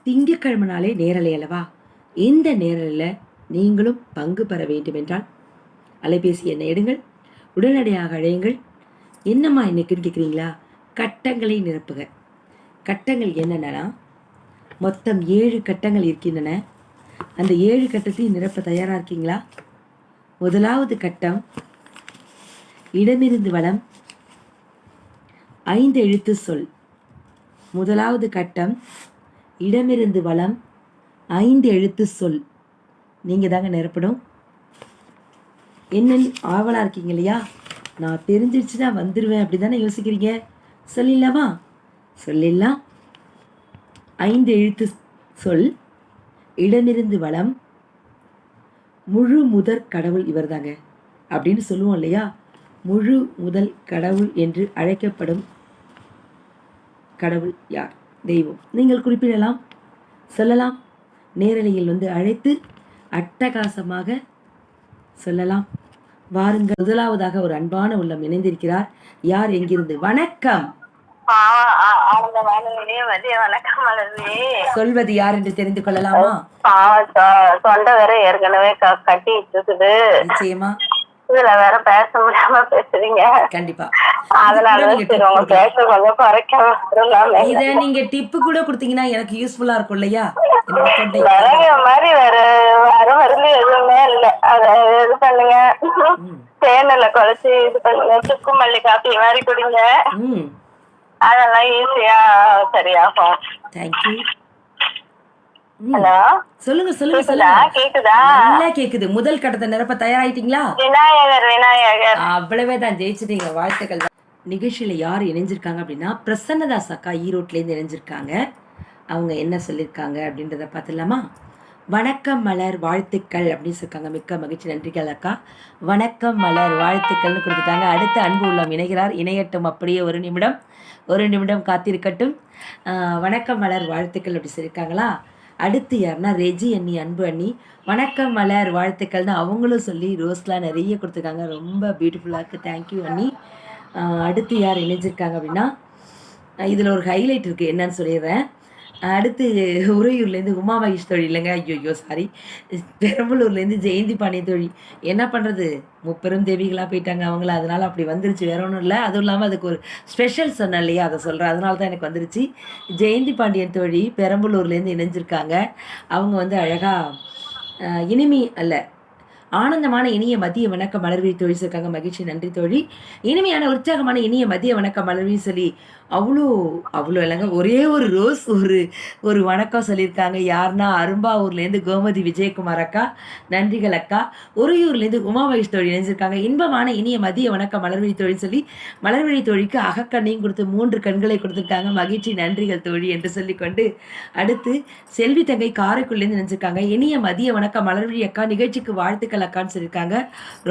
திங்கட்கிழமை நாளே நேரலை அல்லவா? இந்த நேரலில் நீங்களும் பங்கு பெற வேண்டுமென்றால் அலைபேசி எண்ணை எடுங்கள், உடனடியாக அழையுங்கள். என்னம்மா இன்னைக்குன்னு கேட்குறீங்களா? கட்டங்களை நிரப்புக. கட்டங்கள் என்னென்னா, மொத்தம் 7 கட்டங்கள் இருக்கின்றன. அந்த 7 கட்டத்தையும் நிரப்ப தயாராக இருக்கீங்களா? முதலாவது கட்டம் இடமிருந்து வலம் 5 எழுத்து சொல். முதலாவது கட்டம் இடமிருந்து வலம் 5 எழுத்து சொல். நீங்கள் தாங்க நிரப்பணும். என்னன்னு ஆவலாக இருக்கீங்க இல்லையா? நான் தெரிஞ்சிடுச்சுன்னா வந்துடுவேன் அப்படி தானே யோசிக்கிறீங்க. சொல்லிடலாமா? சொல்லிடலாம். 5 எழுத்து சொல், இடமிருந்து வலம், முழு முதற் கடவுள் இவர் தாங்க அப்படின்னு சொல்லுவோம் இல்லையா? முழு முதல் கடவுள் என்று அழைக்கப்படும் கடவுள் யார்? தெய்வம். நீங்கள் குறிப்பிடலாம், சொல்லலாம். நேரலையில் அழைத்து அட்டகாசமாக சொல்லலாம். வாருங்கள். முதலாவதாக ஒரு அன்பான உள்ளம் இணைந்திருக்கிறார். யார், எங்கிருந்து? வணக்கம். சொல்வது யார் என்று தெரிந்து கொள்ளலாமா? தொண்டை வேற ஏற்கனவே கட்டி இருக்குது. நிச்சயமா இதுல வேற பேச முடியாம பேசுறீங்க. கண்டிப்பா. அதனால பேச கொஞ்சம் குறைக்கலாம். இத நீங்க டிப்பு கூட கொடுத்தீங்கன்னா எனக்கு யூஸ்ஃபுல்லா இருக்கும் இல்லையா? நிறைய மாதிரி வேற மருந்து எதுவுமே இல்ல. அத இது பண்ணுங்க, தேனில குறைச்சி இது பண்ணுங்க, சுக்கு மல்லி காப்பி மாதிரி குடிங்க. அதெல்லாம் ஈஸியா சரியாகும். தேங்க்யூ. ஹலோ, சொல்லுங்க சொல்லுங்க சொல்லுங்க. கேக்குதா? நல்லா கேக்குது. முதல் கட்டத்தை நிரப்ப தயாராயிட்டீங்களா? விநாயகர் அவ்வளவேதான், ஜெயிச்சிட்டீங்க. வாழ்த்துக்கள். நிகழ்ச்சியில யார் இணைஞ்சிருக்காங்க அப்படின்னா, பிரசன்னதாஸ் அக்கா ஈரோட்ல இருந்து இணைஞ்சிருக்காங்க. அவங்க என்ன சொல்லியிருக்காங்க அப்படின்றத பார்த்துலாமா? வணக்கம் மலர், வாழ்த்துக்கள் அப்படின்னு சொல்லியிருக்காங்க. மிக்க மகிழ்ச்சி, நன்றிகள் அக்கா. வணக்கம் மலர், வாழ்த்துக்கள்னு கொடுத்துட்டாங்க. அடுத்த அன்பு உள்ளம் இணைகிறார். இணையட்டும், அப்படியே ஒரு நிமிடம் காத்திருக்கட்டும். வணக்கம் மலர், வாழ்த்துக்கள் அப்படி சொல்லியிருக்காங்களா? அடுத்து யாருன்னா ரெஜி அண்ணி, அன்பு அண்ணி. வணக்கம் மலர், வாழ்த்துக்கள்னு அவங்களும் சொல்லி ரோஸ்லாம் நிறைய கொடுத்துருக்காங்க. ரொம்ப பியூட்டிஃபுல்லாக இருக்குது. தேங்க்யூ அண்ணி. அடுத்து யார் இணைஞ்சிருக்காங்க அப்படின்னா, இதில் ஒரு ஹைலைட் இருக்குது, என்னன்னு சொல்லிடுறேன். அடுத்து உறையூர்லேருந்து உமா மகேஷ் தோழி இல்லைங்க, ஐயோ சாரி, பெரம்பலூர்லேருந்து ஜெயந்தி பாண்டிய தோழி. என்ன பண்ணுறது, முப்பெரும் தேவிகளாக போயிட்டாங்க அவங்கள, அதனால் அப்படி வந்துருச்சு, வேற ஒன்றும் இல்லை. அதுவும் இல்லாமல் அதுக்கு ஒரு ஸ்பெஷல் சொன்னேன் இல்லையா, அதை சொல்கிறேன், அதனால தான் எனக்கு வந்துருச்சு. ஜெயந்தி பாண்டியன் தோழி பெரம்பலூர்லேருந்து இணைஞ்சிருக்காங்க. அவங்க அழகாக இனிமை அல்ல, ஆனந்தமான இனிய மதிய வணக்கம் மலர்விழி தோழி சொல்லியிருக்காங்க. மகிழ்ச்சி, நன்றி தோழி. இனிமையான உற்சாகமான இனிய மதிய வணக்கம் மலர்விழி சொல்லி அவ்வளோ இல்லைங்க, ஒரே ஒரு ரோஸ் ஒரு வணக்கம் சொல்லியிருக்காங்க. யாருன்னா அரும்பாவூர்லேருந்து கோமதி விஜயகுமார் அக்கா, நன்றிகள் அக்கா. உறையூர்லேருந்து உமா மகேஷ் தோழி நினைச்சிருக்காங்க. இன்பமான இனிய மதிய வணக்கம் மலர்விழி தோழி சொல்லி மலர்விழி தோழிக்கு அகக்கண்ணையும் கொடுத்து 3 கண்களை கொடுத்துருக்காங்க. மகிழ்ச்சி, நன்றிகள் தோழி என்று சொல்லிக்கொண்டு அடுத்து செல்வி தங்கை காரைக்குடிலேருந்து நினைச்சிருக்காங்க. இனிய மதிய வணக்கம் மலர்விழி அக்கா, நிகழ்ச்சிக்கு வாழ்த்துக்கள் அக்கான்னு சொல்லியிருக்காங்க.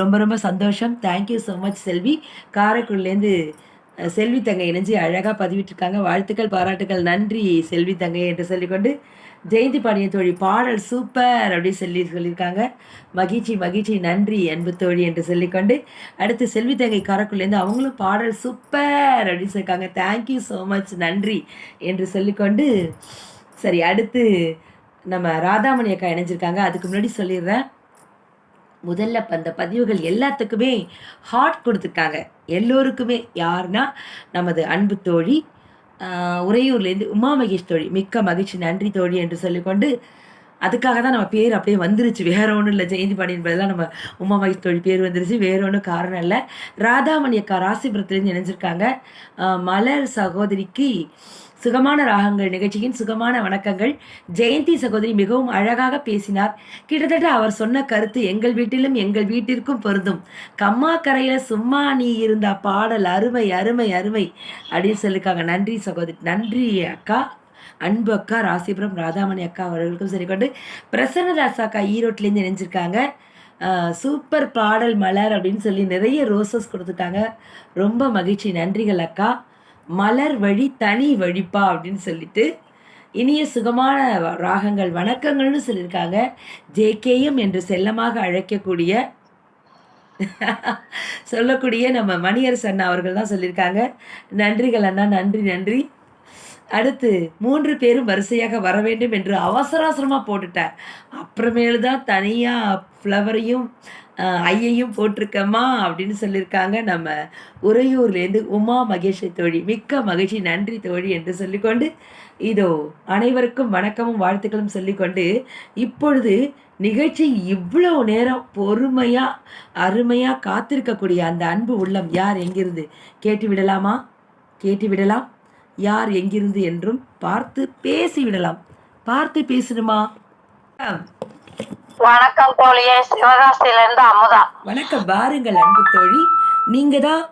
ரொம்ப ரொம்ப சந்தோஷம். தேங்க்யூ ஸோ மச் செல்வி. காரைக்குடிலேருந்து செல்வி தங்கை இணைஞ்சி அழகாக பதிவிட்டிருக்காங்க. வாழ்த்துக்கள், பாராட்டுகள், நன்றி செல்வி தங்கை என்று சொல்லிக்கொண்டு ஜெயந்தி பாண்டியன் தோழி பாடல் சூப்பர் அப்படி சொல்லியிருக்காங்க. மகிழ்ச்சி மகிழ்ச்சி, நன்றி அன்பு தோழி என்று சொல்லிக்கொண்டு அடுத்து செல்வி தங்கை காரைக்குடிலேருந்து அவங்களும் பாடல் சூப்பர் அப்படின்னு சொல்லியிருக்காங்க. தேங்க்யூ ஸோ மச், நன்றி என்று சொல்லிக்கொண்டு சரி, அடுத்து நம்ம ராதாமணி அக்கா இணைஞ்சிருக்காங்க. அதுக்கு முன்னாடி சொல்லிடுறேன், முதல்ல அந்த பதிவுகள் எல்லாத்துக்குமே ஹார்ட் கொடுத்துருக்காங்க. எல்லோருக்குமே. யாருன்னா நமது அன்பு தோழி உறையூர்லேருந்து உமா மகேஷ் தோழி. மிக்க மகிழ்ச்சி, நன்றி தோழி என்று சொல்லிக்கொண்டு அதுக்காக தான் நம்ம பேர் அப்படியே வந்துருச்சு, வேற ஒன்றும் இல்லை. ஜெயந்தி பாண்டியன் பதிலாக நம்ம உமா மகேஷ் தோழி பேர் வந்துருச்சு, வேற ஒன்றும் காரணம் இல்லை. ராதாமணி அக்கா ராசிபுரத்துலேருந்து இணைஞ்சிருக்காங்க. மலர் சகோதரிக்கு சுகமான ராகங்கள் நிகழ்ச்சியின் சுகமான வணக்கங்கள். ஜெயந்தி சகோதரி மிகவும் அழகாக பேசினார். கிட்டத்தட்ட அவர் சொன்ன கருத்து எங்கள் வீட்டிலும் எங்கள் வீட்டிற்கும் பொருந்தும். கம்மா கரையில் சும்மா நீ இருந்த பாடல் அருமை அருமை அருமை அப்படின்னு சொல்லியிருக்காங்க. நன்றி சகோதரி, நன்றி அக்கா, அன்பு அக்கா. ராசிபுரம் ராதாமணி அக்கா அவர்களுக்கும் சரிக்கொண்டு பிரசன்னதாஸ் அக்கா ஈரோட்டிலேருந்து இணைஞ்சிருக்காங்க. சூப்பர் பாடல் மலர் அப்படின்னு சொல்லி நிறைய ரோசஸ் கொடுத்துட்டாங்க. ரொம்ப மகிழ்ச்சி, நன்றிகள் அக்கா. மலர் வழி தனி வழிப்பா அப்படின்னு சொல்லிட்டு இனிய சுகமான ராகங்கள் வணக்கங்கள்னு சொல்லியிருக்காங்க. ஜேகேஎம் என்று செல்லமாக அழைக்கக்கூடிய சொல்லக்கூடிய நம்ம மணியரசு அண்ணா அவர்கள் தான் சொல்லியிருக்காங்க. நன்றிகள் அண்ணா, நன்றி நன்றி. அடுத்து 3 பேரும் வரிசையாக வர வேண்டும் என்று அவசர அவசரமா போட்டுட்டேன். அப்புறமேலு தான் தனியா ஃப்ளவரையும், ஐயையும் போட்டிருக்கேம்மா அப்படின்னு சொல்லியிருக்காங்க. நம்ம உறையூர்லேருந்து உமா மகேஷை தோழி. மிக்க மகிழ்ச்சி, நன்றி தோழி என்று சொல்லிக்கொண்டு, இதோ அனைவருக்கும் வணக்கமும் வாழ்த்துக்களும் சொல்லிக்கொண்டு, இப்பொழுது நிகழ்ச்சி இவ்வளோ நேரம் பொறுமையா, அருமையா காத்திருக்கக்கூடிய அந்த அன்பு உள்ளம் யார் எங்கிருந்து கேட்டு விடலாமா? கேட்டு விடலாம். யார் எங்கிருந்து என்றும் பார்த்து பேசிவிடலாம். பார்த்து பேசணுமா? வணக்கம் தோழியே, சிவகாசியில இருந்து அமுதா. வணக்கம். வாருங்கள் அன்பு தோழி. நீங்க தான்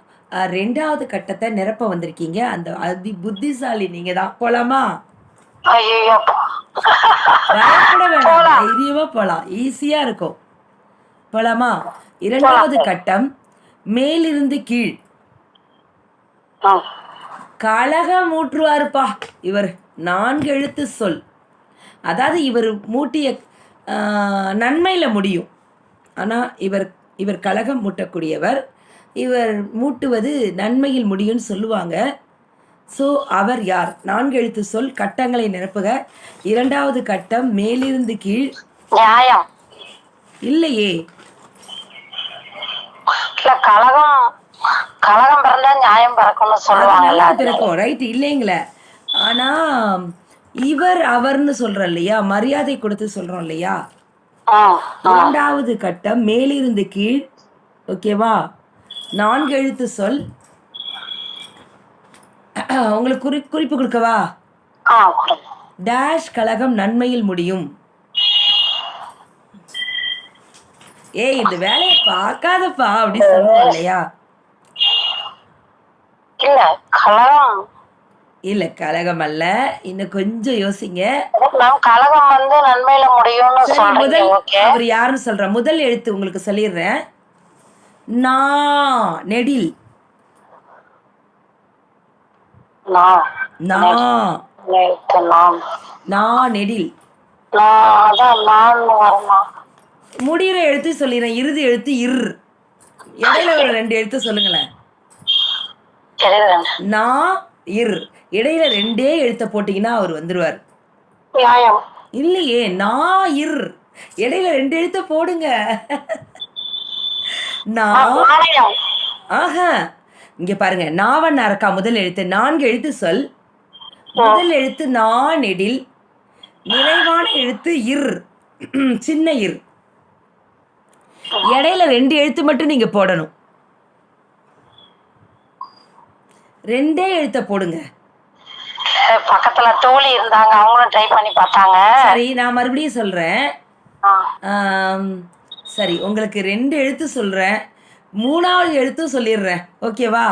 2வது கட்டத்தை நிரப்ப வந்திருக்கீங்க. அந்த அதி புத்திசாலி நீங்க தான். போலாமா? ஐயோ, பயப்பட வேண்டாம், தைரியமா போலாம், ஈஸியா இருக்கும். போலாமா? 2வது கட்டம் மேலிருந்து கீழ். கலகம் ஊற்றுவாருப்பா இவர். 4 எழுத்து சொல். அதாவது இவர் மூட்டிய நன்மையில முடியும். ஆனா இவர் கலகம் மூட்டக்கூடியவர். இவர் மூட்டுவது நன்மையில் முடியும்னு சொல்லுவாங்க. ஸோ அவர் யார்? 4 எழுத்து சொல். கட்டங்களை நிரப்புக. 2வது கட்டம் மேலிருந்து கீழ். நியாயம் இல்லையே. கலகம் பிறந்தா நியாயம் பிறக்கும்னு சொல்லுவாங்கல்ல. பிறக்கும், ரைட், இல்லைங்களே. ஆனா இவர் அவர்னு சொல்றோம் இல்லையா, மரியாதை கொடுத்து சொல்றோம் இல்லையா. 2வது கட்டம் மேலிருந்து கீழ். ஓகேவா? 4 எழுத்து சொல். உங்களுக்கு குறிப்பு கொடுக்கவா? டேஷ் கலகம் நன்மையில் முடியும். ஏய், இந்த வேலையை பார்க்காதப்பா அப்படி சொல்லுவோம் இல்லையா. இல்ல, கலகம் அல்ல. இன்னும் கொஞ்சம் யோசிங்க. கலகம் வந்து நன்மையில முடியும்னு முதல் அவர் யாருன்னு சொல்ற முதல் எழுத்து உங்களுக்கு சொல்லிடுறேன். நா நெடில். நெடில் முடிகிற எழுத்து சொல்லிடுறேன். இறுதி எழுத்து இர். இடையில ஒரு 2 எழுத்து சொல்லுங்களேன். நா இர். இடையில 2 எழுத்த போட்டீங்கன்னா அவர் வந்துருவார். இல்லையே, நா இர். இடையில 2 எழுத்த போடுங்க. ஆஹா, இங்க பாருங்க. நாவன் அரக்கா முதல் எழுத்து. 4 எழுத்து சொல். முதல் எழுத்து நா நெடில். நிறைவான எழுத்து இர், சின்ன இர். இடையில 2 எழுத்து மட்டும் நீங்க போடணும். 2 எழுத்த போடுங்க. பக்கத்துல தோழி இருந்தாங்க, அவங்களும் ட்ரை பண்ணி பார்த்தாங்க. சரி, நான் மறுபடியும் சொல்றேன். சரி, உங்களுக்கு 2 எழுத்து சொல்றேன். 3வது எழுத்தும் சொல்லிடுறேன். ஓகேவா?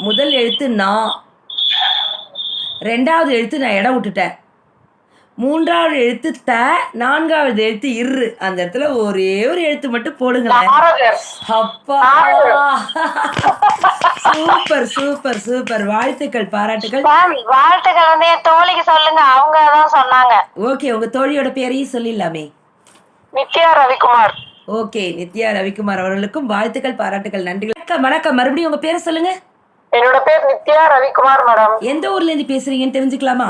முதல் எழுத்து நா. 2வது எழுத்து நான் இடம் விட்டுட்டேன். 3வது எழுத்து த. 4வது எழுத்து இரு. அந்த இடத்துல ஒரே ஒரு எழுத்து மட்டும் போடுங்களேன். அப்பா, சூப்பர் சூப்பர் சூப்பர். வாழ்த்துக்கள், பாராட்டுகள். வாழ்த்துக்கள் வந்து என் தோழிக்கு சொல்லுங்க, அவங்க தான் சொன்னாங்க. ஓகே, உங்க தோழியோட பேரையும் சொல்லிடலாமே. நித்யா ரவிக்குமார். ஓகே, நித்யா ரவிக்குமார் அவர்களுக்கும் வாழ்த்துக்கள், பாராட்டுகள், நன்றிகள். வணக்கம். மறுபடியும் உங்க பேரை சொல்லுங்க. என்னோட பேர் நித்யா ரவிக்குமார் மேடம். எந்த ஊர்ல இருந்து பேசுறீங்கன்னு தெரிஞ்சுக்கலாமா?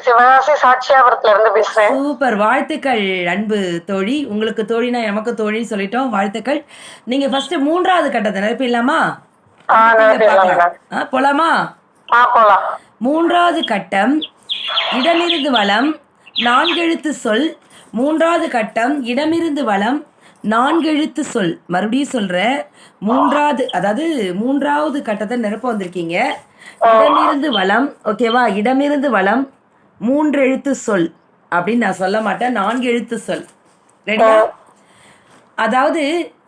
சிவகாசி சாட்சியாபுரத்துல இருந்து பேசுறேன். சூப்பர், வாழ்த்துக்கள் அன்பு தோழி. உங்களுக்கு தோழினா நமக்கு தோழின்னு சொல்லிட்டோம். வாழ்த்துக்கள். நீங்க ஃபர்ஸ்ட் 3வது கட்டத்தை நிரப்பிடலாமா? போலாமா? போலாம். 3வது கட்டம் இடமிருந்து வலம் 4 எழுத்து சொல். 3வது கட்டம் இடமிருந்து வலம் 4 எழுத்து சொல். மறுபடியும் சொல்றேன். 3வது கட்டத்தை நிரப்ப வந்திருக்கீங்க. இடமிருந்து வலம். ஓகேவா? இடமிருந்து வலம் 3 எழுத்து சொல் அப்படின்னு நான் சொல்ல மாட்டேன். 4 எழுத்து சொல். ரெடியா? அதாவது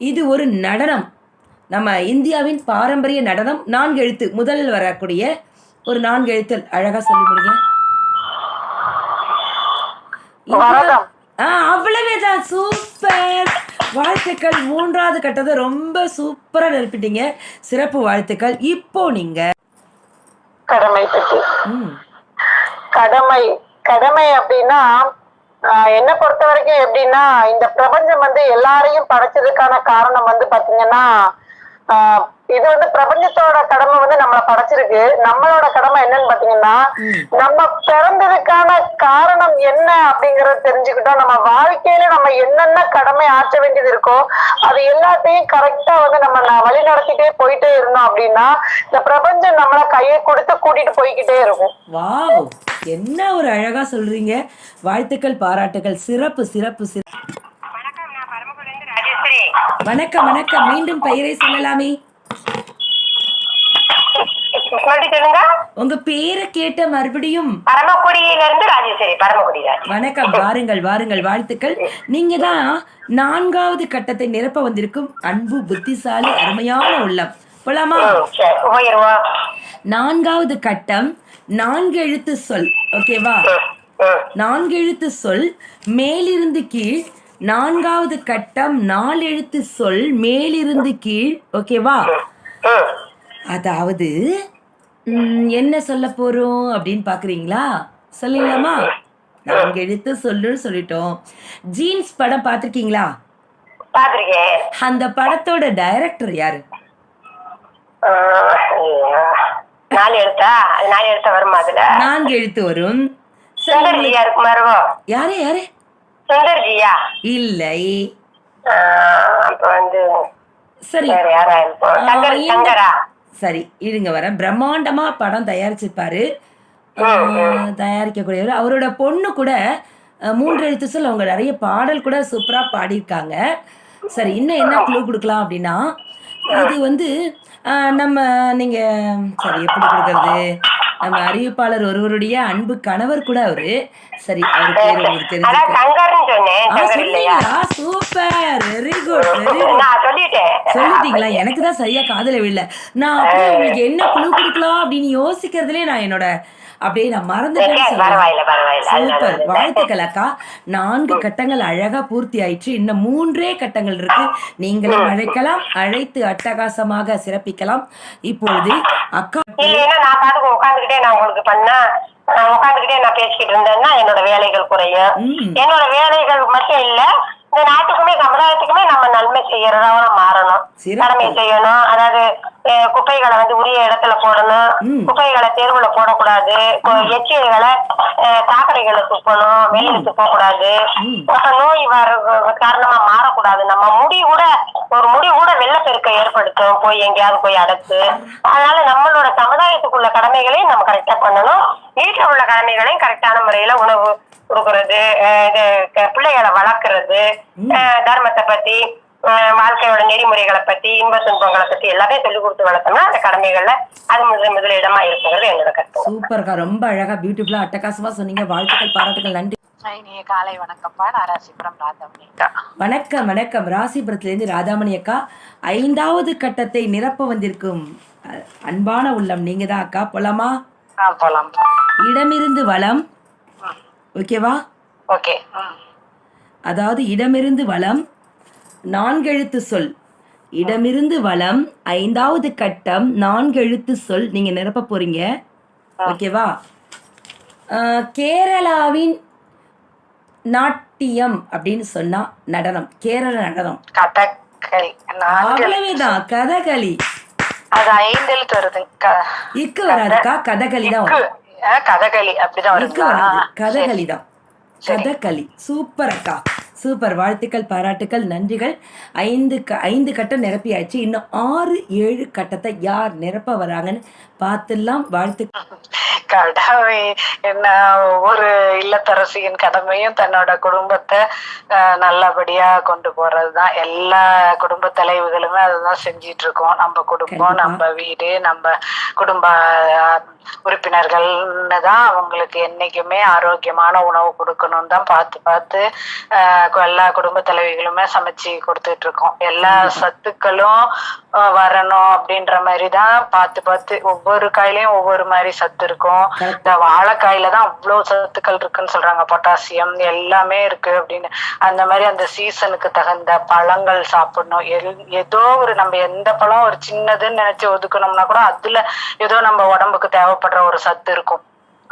இது ஒரு நடனம். நம்ம இந்தியாவின் பாரம்பரிய நடனம். 4 எழுத்து முதலில் வரக்கூடிய ஒரு 4 எழுத்து. அழகா சொல்லி முடிங்க. அவ்வளவேதான். சூப்பர், வாழ்த்துக்கள். 3வது கட்டத்தை ரொம்ப சூப்பரா நிரப்பிட்டீங்க. சிறப்பு, வாழ்த்துக்கள். இப்போ நீங்க கடமை பற்றி. கடமை அப்படின்னா என்ன பொறுத்த வரைக்கும் எப்படின்னா, இந்த பிரபஞ்சம் வந்து எல்லாரையும் படைச்சதுக்கான காரணம் வந்து பாத்தீங்கன்னா இது வந்து பிரபஞ்சத்தோட கடமை வந்து நம்மள படைச்சிருக்கு. நம்மளோட கடமை என்னன்னு பாத்தீங்கன்னா, நம்ம பிறந்ததுக்கான காரணம் என்ன அப்படிங்கறத தெரிஞ்சுக்கிட்டோம். நம்ம வாழ்க்கையில நம்ம என்னென்ன கடமை ஆற்ற வேண்டியது இருக்கோ அது எல்லாத்தையும் கரெக்டா வந்து நம்ம வழி நடத்திட்டே போயிட்டே இருந்தோம் அப்படின்னா இந்த பிரபஞ்சம் நம்மள கையை கொடுத்து கூட்டிட்டு போய்கிட்டே இருக்கும். வாவ், என்ன ஒரு அழகா சொல்றீங்க. வாழ்த்துக்கள், பாராட்டுகள். சிறப்பு சிறப்பு சிறப்பு. வணக்கம் வணக்கம். மீண்டும் பெயரை சொல்லலாமே? உங்க பேரை கேட்ட மறுபடியும். பரமக்குடியிலிருந்து ராஜேஸ்வரி. பரமக்குடி. வணக்கம். வாருங்கள் வாருங்கள். வாழ்த்துக்கள். நீங்க தான் 4வது கட்டத்தை நிரப்ப வந்திருக்கும் அன்பு, புத்திசாலி, அருமையான உள்ளம். போலாமா? 4வது கட்டம் 4 எழுத்து சொல். ஓகேவா? 4 எழுத்து சொல் மேலிருந்து கீழ். 4வது கட்டம் 4 எழுத்து சொல் மேலிருந்து கீழ். ஓகேவா? அதாவது என்ன சொல்ல போறோம் அப்படின்னு பாக்குறீங்களா? சொல்லலாமா? 4 எழுத்து சொல்லுன்னு சொல்லிட்டோம். ஜீன்ஸ் படம் பாத்திருக்கீங்களா? அந்த படத்தோட டைரக்டர் யாரு? 4 எழுத்து வருமா? அதுல 4 எழுத்து வரும். யாரு யாரு? சுந்தர்ஜியா? இல்லை. சரி சரி, இருங்க வரேன். பிரம்மாண்டமா படம் தயாரிச்சிருப்பாரு. தயாரிக்கக்கூடியவர். அவரோட பொண்ணு கூட 3 எழுத்து சொல். அவங்க நிறைய பாடல் கூட சூப்பரா பாடியிருக்காங்க. சரி, இன்னும் என்ன க்ளூ கொடுக்கலாம் அப்படின்னா, இது வந்து நம்ம நீங்க சரி எப்படி கொடுக்கறது? நம்ம அறிவிப்பாளர் ஒருவருடைய அன்பு கணவர் கூட அவரு. சரி, அவர் பேர் உங்களுக்கு தெரிஞ்சுங்களா? Super, very good very good. சொல்லிட்டீங்களா? எனக்கு தான் சரியா காதுல விழல. நான் அப்படியே உங்களுக்கு என்ன குழு கொடுக்கலாம் அப்படின்னு யோசிக்கிறதுலே நான் என்னோட அப்படியே நான் மறந்துட்டேன்னு சொல்லுவேன். சூப்பர், வாழ்த்துக்கள் அக்கா. 4 கட்டங்கள் அழகா பூர்த்தி ஆயிடுச்சு. இன்னும் 3 கட்டங்கள் இருக்கு. நீங்களும் அழைக்கலாம், அழைத்து அட்டகாசமாக சிறப்பிக்கலாம். இப்பொழுது அக்கா நான் பாட்டுக்கு உட்காந்துக்கிட்டே நான் உங்களுக்கு பண்ணா உட்காந்துக்கிட்டே நான் பேசிக்கிட்டு இருந்தேன்னா என்னோட வேலைகள் குறையும். என்னோட வேலைகள் மட்டும் இல்ல, இந்த நாட்டுக்குமே சமுதாயத்துக்குமே நம்ம நன்மை செய்யறதா மாறணும். கடமை செய்யணும். அதாவது குப்பைகளை வந்து உரிய இடத்துல போடணும். குப்பைகளை தேர்வுல போடக்கூடாது. எச்சில்களை சாக்கடைகளை துப்பணும். வெளியில துப்ப கூடாது. நோய் காரணமா மாறக்கூடாது. நம்ம முடி கூட வெள்ளப்பெருக்க ஏற்படுத்தும் போய் எங்கேயாவது போய் அடைச்சு. அதனால நம்மளோட சமுதாயத்துக்குள்ள கடமைகளையும் நம்ம கரெக்டா பண்ணணும். வீட்டுல உள்ள கடமைகளையும் கரெக்டான முறையில உணவு கொடுக்கறது, பிள்ளைகளை வளர்க்கறது, தர்மத்தை பத்தி, வாழ்க்கையோட நெறிமுறைகளை பத்தி, இன்ப துன்பங்களை பத்தி எல்லாமே சொல்லிக் கொடுத்து வளர்த்தோம்னா அந்த கடமைகள்ல அது முதலிடமா இருக்குங்கிறது என்னோட கருத்து. சூப்பர்க்கா, ரொம்ப அழகா பியூட்டிஃபுல்லா அட்டகாசமா சொன்னீங்க. வாழ்த்துக்கள், பாராட்டுகள், நன்றி. காலை வணக்கம்ப்பா. நான் ராசிபுரம் ராதாமணி அக்கா. வணக்கம் வணக்கம். ராசிபுரத்திலிருந்து ராதாமணி அக்கா. 5வது கட்டத்தை நிரப்ப வந்திருக்கும் அன்பான உள்ளம் நீங்க தான் அக்கா. போலாமா? போலாம். இடமிருந்து வளம். ஓகேவா? ஓகே. அதாவது இடமிருந்து வளம் 4 எழுத்து சொல். இடமிருந்து வளம் 5வது கட்டம் 4 எழுத்து சொல் நீங்க நிரப்ப போறீங்க. ஓகேவா? கேரளாவின் நாட்டியம் அப்படின்னு சொன்னா நடனம், கேரள நடனம், கதகளி. அவ்வளவுதான், கதகளி. அது 5 எழுத்து வருது. இக்கு வராதுக்கா, கதகளி தான் வரும். கதகளி அப்படிதான் வராது, கதகளி தான். கதகளி. சூப்பர் அக்கா, சூப்பர். வாழ்த்துக்கள், பாராட்டுக்கள், நன்றிகள். 5 கட்டம் நிரப்பியாச்சு. இன்னும் 6, 7 கட்டத்தை யார் நிரப்ப வராங்கன்னு பார்த்துலாம். வாழ்த்துக்கள். கடமை என்ன, ஒவ்வொரு இல்லத்தரசியின் கடமையும் தன்னோட குடும்பத்தை நல்லபடியா கொண்டு போறதுதான். எல்லா குடும்ப தலைவிகளுமே அதுதான் செஞ்சிட்டு இருக்கோம். நம்ம குடும்பம், நம்ம வீடு, நம்ம குடும்ப உறுப்பினர்கள்னு தான் அவங்களுக்கு என்னைக்குமே ஆரோக்கியமான உணவு கொடுக்கணும்னு தான் பார்த்து எல்லா குடும்ப தலைவிகளுமே சமைச்சு கொடுத்துட்டு இருக்கோம். எல்லா சத்துக்களும் வரணும் அப்படின்ற மாதிரிதான் பார்த்து ஒவ்வொரு காயிலையும் ஒவ்வொரு மாதிரி சத்து இருக்கும். இந்த வாழைக்காயில தான் அவ்வளவு சத்துக்கள் இருக்குன்னு சொல்றாங்க. பொட்டாசியம் எல்லாமே இருக்கு அப்படின்னு. அந்த மாதிரி அந்த சீசனுக்கு தகுந்த பழங்கள் சாப்பிடணும். ஏதோ ஒரு நம்ம எந்த பழம் ஒரு சின்னதுன்னு நினைச்சு ஒதுக்கணும்னா கூட அதுல ஏதோ நம்ம உடம்புக்கு தேவைப்படுற ஒரு சத்து இருக்கும்.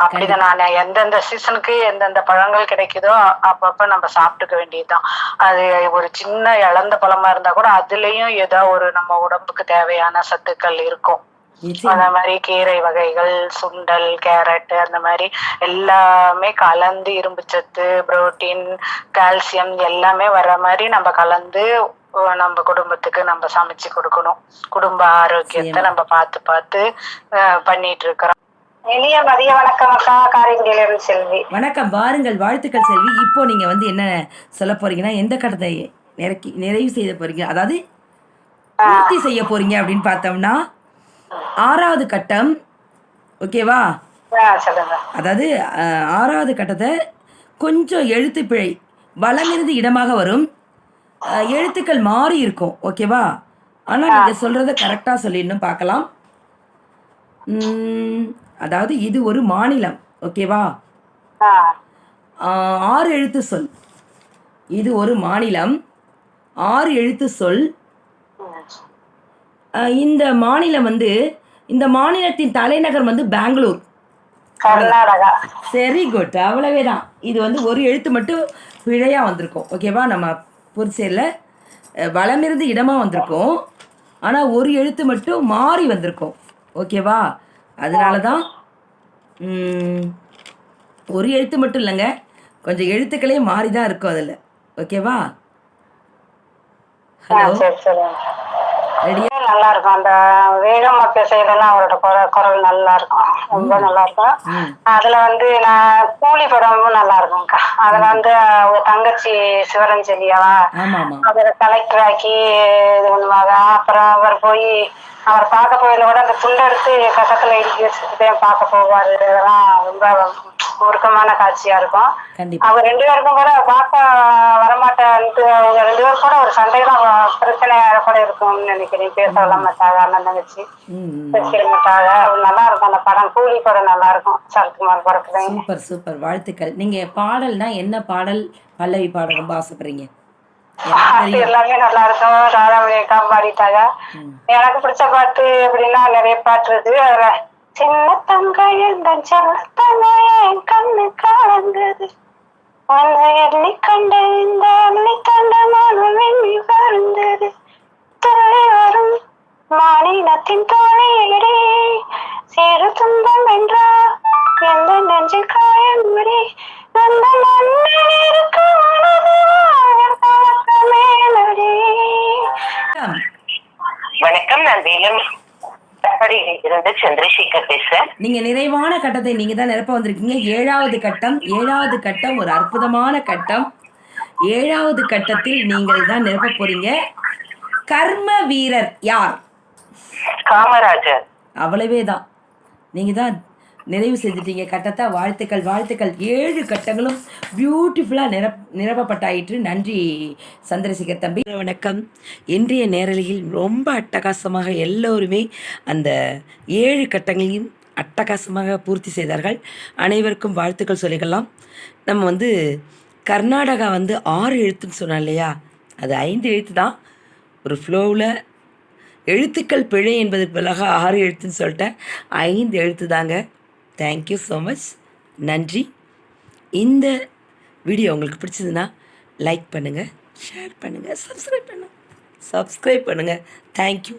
அப்படிதான். நான் எந்தெந்த சீசனுக்கு எந்தெந்த பழங்கள் கிடைக்குதோ அப்பப்ப நம்ம சாப்பிட்டுக்க வேண்டியதுதான். அது ஒரு சின்ன இழந்த பழமா இருந்தா கூட அதுலயும் ஏதோ ஒரு நம்ம உடம்புக்கு தேவையான சத்துக்கள் இருக்கும். அந்த மாதிரி கீரை வகைகள், சுண்டல், கேரட் அந்த மாதிரி எல்லாமே கலந்து இரும்பு சத்து, புரோட்டீன், கால்சியம் எல்லாமே வர்ற மாதிரி நம்ம கலந்து நம்ம குடும்பத்துக்கு நம்ம சமைச்சு கொடுக்கணும். குடும்ப ஆரோக்கியத்தை நம்ம பார்த்து பார்த்து பண்ணிட்டு இருக்கிறோம். இனிய மதிய வணக்கம் அக்கா. காரைக்குடியில இருந்து செல்வி. வணக்கம், வாருங்கள். வாழ்த்துக்கள் செல்வி. இப்போ நீங்க வந்து என்ன சொல்ல போறீங்கன்னா, எந்த கட்டத்தை நிறைவு செய்ய போறீங்க, அதாவது பூர்த்தி செய்ய போறீங்க அப்படின்னு பார்த்தோம்னா 6வது கட்டம். ஓகேவா? அதாவது 6வது கட்டத்தை கொஞ்சம் எழுத்து பிழை வலமிருந்து இடமாக வரும், எழுத்துக்கள் மாறி இருக்கும். ஓகேவா? ஆனால் நீங்கள் சொல்கிறத கரெக்டாக சொல்லிடணும், பார்க்கலாம். அதாவது இது ஒரு மாநிலம். ஓகேவா? 6 எழுத்து சொல். இது ஒரு மாநிலம், 6 எழுத்து சொல். இந்த மாநிலம் வந்து, இந்த மாநிலத்தின் தலைநகர் வந்து பெங்களூர், கர்நாடகா. சரி, குட். அவ்வளவே தான். இது வந்து ஒரு எழுத்து மட்டும் பிழையாக வந்திருக்கும். ஓகேவா? நம்ம புதுச்சேரியில் வலமிருந்து இடமாக வந்திருக்கோம், ஆனால் ஒரு எழுத்து மட்டும் மாறி வந்திருக்கோம். ஓகேவா? அதனால தான் ஒரு எழுத்து மட்டும் இல்லைங்க, கொஞ்சம் எழுத்துக்களே மாறி தான் இருக்கும் அதில். ஓகேவா? ஹலோ, ரெடியா? நல்லா இருக்கும். அந்த வேகமா பேசையிலாம் அவரோட குரல் நல்லா இருக்கும், ரொம்ப நல்லா இருக்கும். அதுல வந்து நான் கூலி படமும் நல்லா இருக்கும்க்கா. அதுல வந்து அவங்க தங்கச்சி சிவரஞ்சலியாவா அவரை கலெக்டர் ஆக்கி இது பண்ணுவாங்க. அப்புறம் அவர் போய் அவர் பார்க்க போயில கூட அந்த துண்டெடுத்து கசத்துல இடிக்கி வச்சுக்கிட்டே பார்க்க போவாரு. இதெல்லாம் ரொம்ப உருக்கமான காட்சியா இருக்கும். அவங்க 2 பேருக்கும் கூட பார்க்க வரமாட்டேன்ட்டு அவங்க 2 பேரும் கூட ஒரு சண்டைதான் பிரச்சனையா கூட இருக்கும்னு நினைக்கிறேன். பேச விட மாட்டாங்க, அண்ணன் தங்கச்சி பேசிட மாட்டாங்க. நல்லா இருக்கும் அந்த படம். கூலி படம் நல்லா இருக்கும், சரத்குமார் படத்துல. சூப்பர் சூப்பர், வாழ்த்துக்கள். நீங்க பாடல்னா என்ன பாடல், பல்லவி பாட ரொம்ப ஆசைப்படுறீங்க? எல்லாமே நல்லா இருக்கும். ராதாமணி அக்கா பாடிட்டாங்க. எனக்கு பிடிச்ச பாட்டு அப்படின்னா நிறைய பாட்டு இருக்கு. அதுல சின்ன தங்கையன் செல்ல தங்கையன் கண்ணு கலந்தது, எண்ணி கண்டு இந்த எண்ணி கண்ட மனம் எண்ணி வருந்தது, துள்ளி வரும் மாநிலத்தின் தோழியடி சிறு துன்பம் என்றா எந்த நெஞ்சு காயம் முடி நல்ல மன்னன் இருக்க வணக்கம். நான் வேலும் இருந்து சந்திரசேகர் பேசுறேன். நீங்க நிறைவான கட்டத்தை நீங்க தான் நிரப்ப வந்திருக்கீங்க. 7வது கட்டம். 7வது கட்டம் ஒரு அற்புதமான கட்டம். 7வது கட்டத்தில் நீங்கள் தான் நிரப்ப போறீங்க. கர்ம வீரர் யார்? காமராஜர். அவ்வளவே தான், நீங்க தான் நிறைவு செய்துட்டீங்க கட்டத்தை. வாழ்த்துக்கள், வாழ்த்துக்கள். 7 கட்டங்களும் பியூட்டிஃபுல்லாக நிரப்பப்பட்டாயிற்று. நன்றி சந்திரசேகர் தம்பி. வணக்கம். இன்றைய நேரலையில் ரொம்ப அட்டகாசமாக எல்லோருமே அந்த 7 கட்டங்களையும் அட்டகாசமாக பூர்த்தி செய்தார்கள். அனைவருக்கும் வாழ்த்துக்கள் சொல்லிக்கலாம். நம்ம வந்து கர்நாடகா வந்து 6 எழுத்துன்னு சொன்னோம் இல்லையா, அது 5 எழுத்து தான். ஒரு ஃப்ளோவில் எழுத்துக்கள் பிழை என்பதற்கு பதிலாக 6 எழுத்துன்னு சொல்லிட்டேன். 5 எழுத்து தாங்க. தேங்க்யூ ஸோ மச், நன்றி. இந்த வீடியோ உங்களுக்கு பிடிச்சதுன்னா லைக் பண்ணுங்கள், ஷேர் பண்ணுங்கள், சப்ஸ்கிரைப் பண்ணுங்கள். தேங்க்யூ.